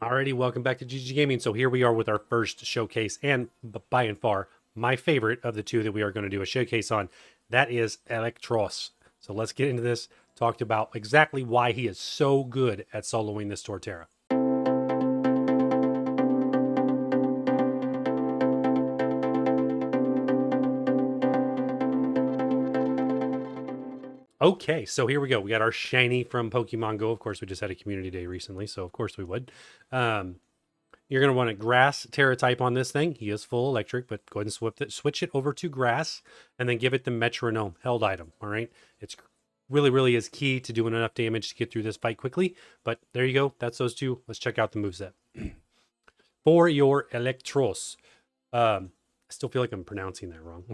Alrighty, welcome back to gggaming. So here we are with our first showcase, and by and far my favorite of the two that we are going to do a showcase on. That is EELEKTROSS. So let's get into this. Talked about exactly why he is so good at soloing this Torterra. Okay, so here we go. We got our shiny from Pokemon Go. Of course, we just had a community day recently, so of course we would. You're going to want a grass Tera type on this thing. He is full electric, but go ahead and switch it over to grass and then give it the metronome held item. All right. It's really is key to doing enough damage to get through this fight quickly. But there you go. That's those two. Let's check out the moveset. For your EELEKTROSS, I still feel like I'm pronouncing that wrong.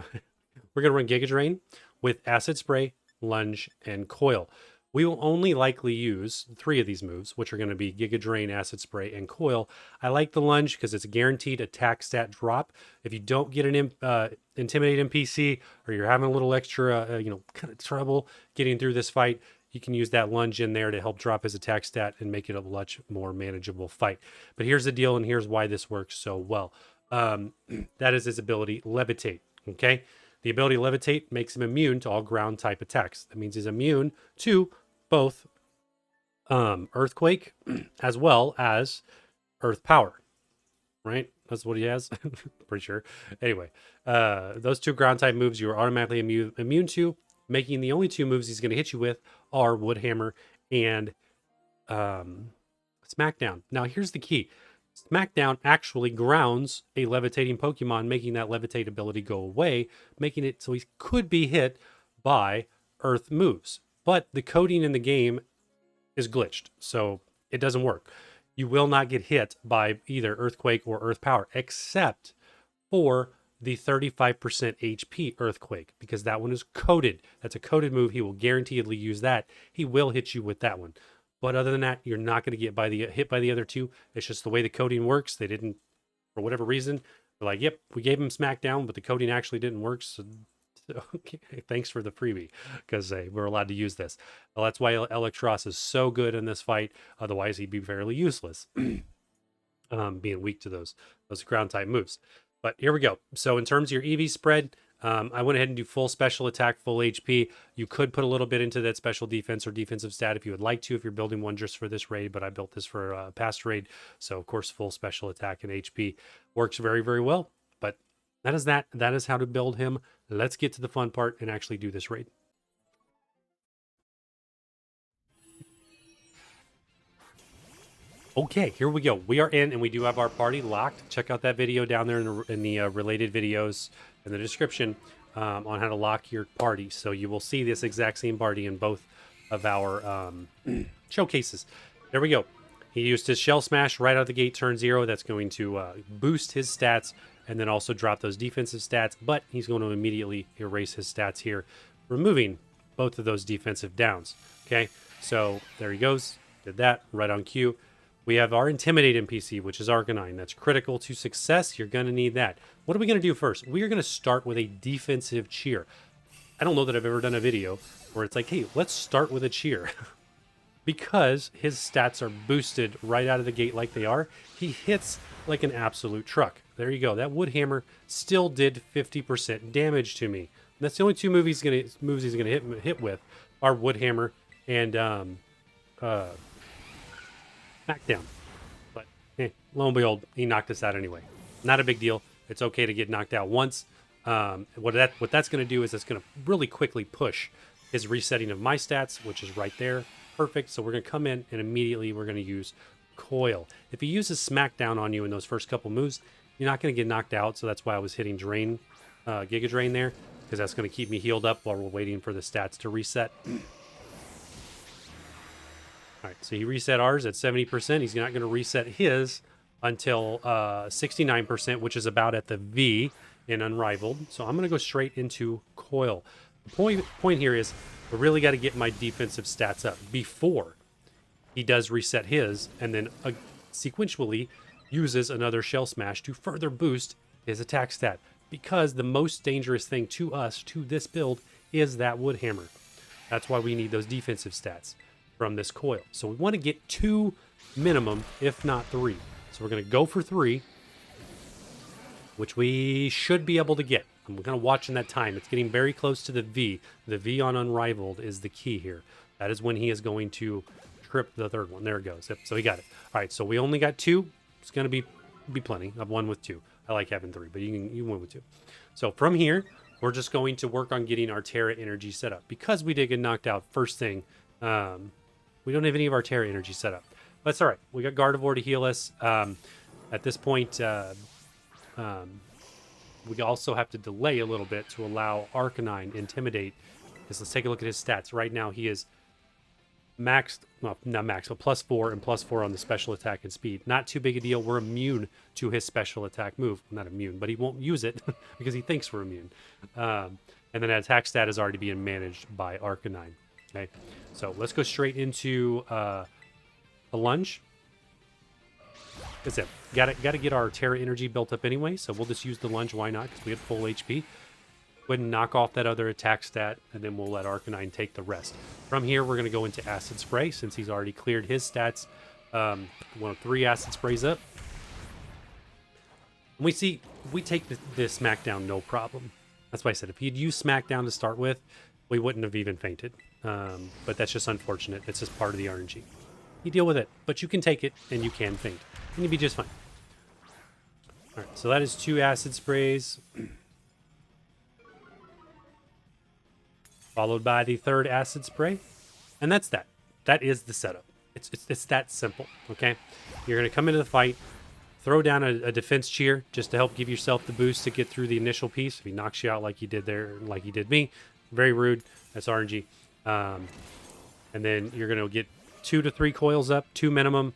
We're going to run Giga Drain with Acid Spray, Lunge, and Coil. We will only likely use 3 of these moves, which are going to be Giga Drain, Acid Spray, and Coil. I like the Lunge because it's a guaranteed attack stat drop. If you don't get an Intimidate NPC, or you're having a little extra, kind of trouble getting through this fight, you can use that Lunge in there to help drop his attack stat and make it a much more manageable fight. But here's the deal, and here's why this works so well. That is his ability, Levitate. Okay? The ability Levitate makes him immune to all ground type attacks. That means he's immune to both Earthquake as well as Earth Power. Right? That's what he has. Pretty sure. Anyway, those 2 ground type moves you are automatically immune to, making the only 2 moves he's going to hit you with are Wood Hammer and Smackdown. Now, here's the key. Smackdown actually grounds a levitating Pokemon, making that levitate ability go away, making it so he could be hit by Earth moves. But the coding in the game is glitched, so it doesn't work. You will not get hit by either Earthquake or Earth Power, except for the 35% HP Earthquake, because that one is coded. That's a coded move. He will guaranteedly use that. He will hit you with that one. But other than that, you're not going to get hit by the other 2. It's just the way the coding works. They didn't, for whatever reason, they're like, yep, we gave him Smackdown, but the coding actually didn't work. So okay, thanks for the freebie, because we're allowed to use this. Well, that's why EELEKTROSS is so good in this fight. Otherwise, he'd be fairly useless, being weak to those ground type moves. But here we go. So in terms of your EV spread, I went ahead and do full special attack, full HP. You could put a little bit into that special defense or defensive stat if you would like to, if you're building one just for this raid, but I built this for a past raid. So of course, full special attack and HP works very well. But that is that. That is how to build him. Let's get to the fun part and actually do this raid. Okay, here we go. We are in, and we do have our party locked. Check out that video down there in the related videos in the description on how to lock your party. So you will see this exact same party in both of our showcases. There we go. He used his Shell Smash right out of the gate, turn 0. That's going to boost his stats and then also drop those defensive stats. But he's going to immediately erase his stats here, removing both of those defensive downs. Okay, so there he goes. Did that right on cue. We have our Intimidate NPC, which is Arcanine. That's critical to success. You're going to need that. What are we going to do first? We are going to start with a defensive cheer. I don't know that I've ever done a video where it's like, hey, let's start with a cheer. Because his stats are boosted right out of the gate like they are, he hits like an absolute truck. There you go. That Wood Hammer still did 50% damage to me. And that's the only 2 moves he's going to hit with are Wood Hammer and Smackdown. But lo and behold, he knocked us out anyway. Not a big deal. It's okay to get knocked out once. What that's going to do is it's going to really quickly push his resetting of my stats, which is right there. Perfect. So we're going to come in and immediately we're going to use Coil. If he uses Smackdown on you in those first couple moves, you're not going to get knocked out. So that's why I was hitting Drain, Giga Drain there, because that's going to keep me healed up while we're waiting for the stats to reset. All right, so he reset ours at 70%. He's not going to reset his until 69%, which is about at the V in Unrivaled. So I'm going to go straight into Coil. The point here is I really got to get my defensive stats up before he does reset his, and then sequentially uses another Shell Smash to further boost his attack stat. Because the most dangerous thing to us, to this build, is that Wood Hammer. That's why we need those defensive stats from this Coil. So we want to get 2 minimum, if not 3. So we're going to go for 3, which we should be able to get. I'm kind of watching that time. It's getting very close to the V. The V on Unrivaled is the key here. That is when he is going to trip the third one. There it goes. Yep, so he got it. All right, so we only got 2. It's going to be plenty. I've won with 2. I like having 3, but you win with 2. So from here, we're just going to work on getting our Tera energy set up. Because we did get knocked out first thing, we don't have any of our Tera energy set up. But it's all right. We got Gardevoir to heal us. At this point, we also have to delay a little bit to allow Arcanine Intimidate. Because let's take a look at his stats. Right now, he is maxed, well, not maxed, but +4 and +4 on the special attack and speed. Not too big a deal. We're immune to his special attack move. Not immune, but he won't use it because he thinks we're immune. And then that attack stat is already being managed by Arcanine. Okay, so let's go straight into a lunge. That's it. Got to get our Tera energy built up anyway, so we'll just use the lunge. Why not? Because we had full HP. Go ahead and knock off that other attack stat, and then we'll let Arcanine take the rest. From here, we're going to go into Acid Spray, since he's already cleared his stats. 3 Acid Sprays up. And we take the Smackdown no problem. That's why I said, if he'd used Smackdown to start with, we wouldn't have even fainted. But that's just unfortunate. It's just part of the RNG. You deal with it, but you can take it, and you can faint. And you'll be just fine. All right, so that is 2 Acid Sprays. Followed by the 3rd Acid Spray. And that's that. That is the setup. It's that simple, okay? You're going to come into the fight, throw down a defense cheer just to help give yourself the boost to get through the initial piece. If he knocks you out like he did there, like he did me, very rude. That's RNG. And then you're going to get 2 to 3 coils up, 2 minimum.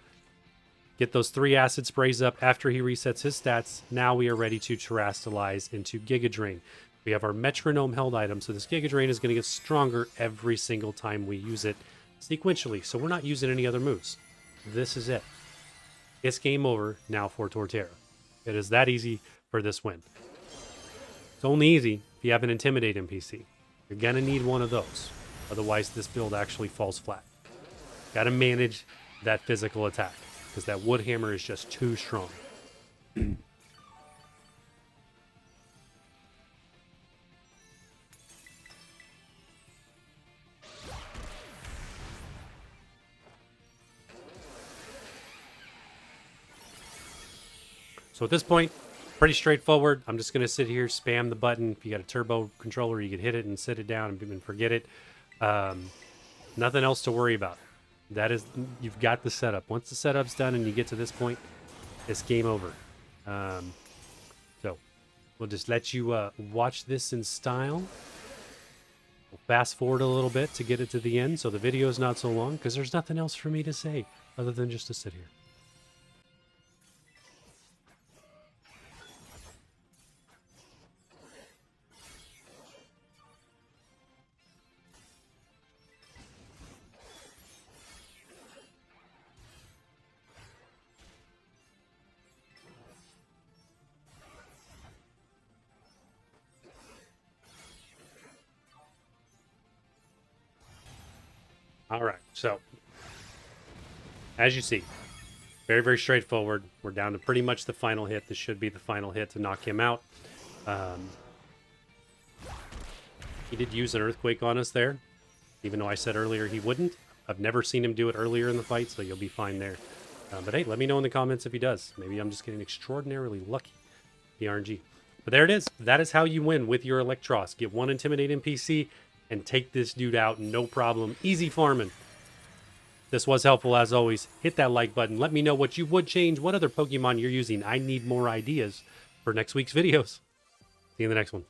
Get those 3 Acid Sprays up after he resets his stats. Now we are ready to Terrastalize into Giga Drain. We have our Metronome held item, so this Giga Drain is going to get stronger every single time we use it sequentially, so we're not using any other moves. This is it. It's game over now for Torterra. It is that easy for this win. It's only easy if you have an Intimidate NPC. You're going to need one of those. Otherwise, this build actually falls flat. Got to manage that physical attack, because that Wood Hammer is just too strong. So at this point, pretty straightforward. I'm just going to sit here, spam the button. If you got a turbo controller, you could hit it and sit it down and forget it. Nothing else to worry about. That is, you've got the setup. Once the setup's done and you get to this point, it's game over. So we'll just let you watch this in style. We'll fast forward a little bit to get it to the end, so the video is not so long, because there's nothing else for me to say other than just to sit here. All right, so as you see, very, very straightforward. We're down to pretty much the final hit. This should be the final hit to knock him out. He did use an Earthquake on us there, even though I said earlier he wouldn't. I've never seen him do it earlier in the fight, so you'll be fine there. But hey, let me know in the comments if he does. Maybe I'm just getting extraordinarily lucky, the RNG. But there it is. That is how you win with your EELEKTROSS. Get one Intimidate NPC and take this dude out, no problem. Easy farming. This was helpful as always. Hit that like button. Let me know what you would change, what other Pokemon you're using. I need more ideas for next week's videos. See you in the next one.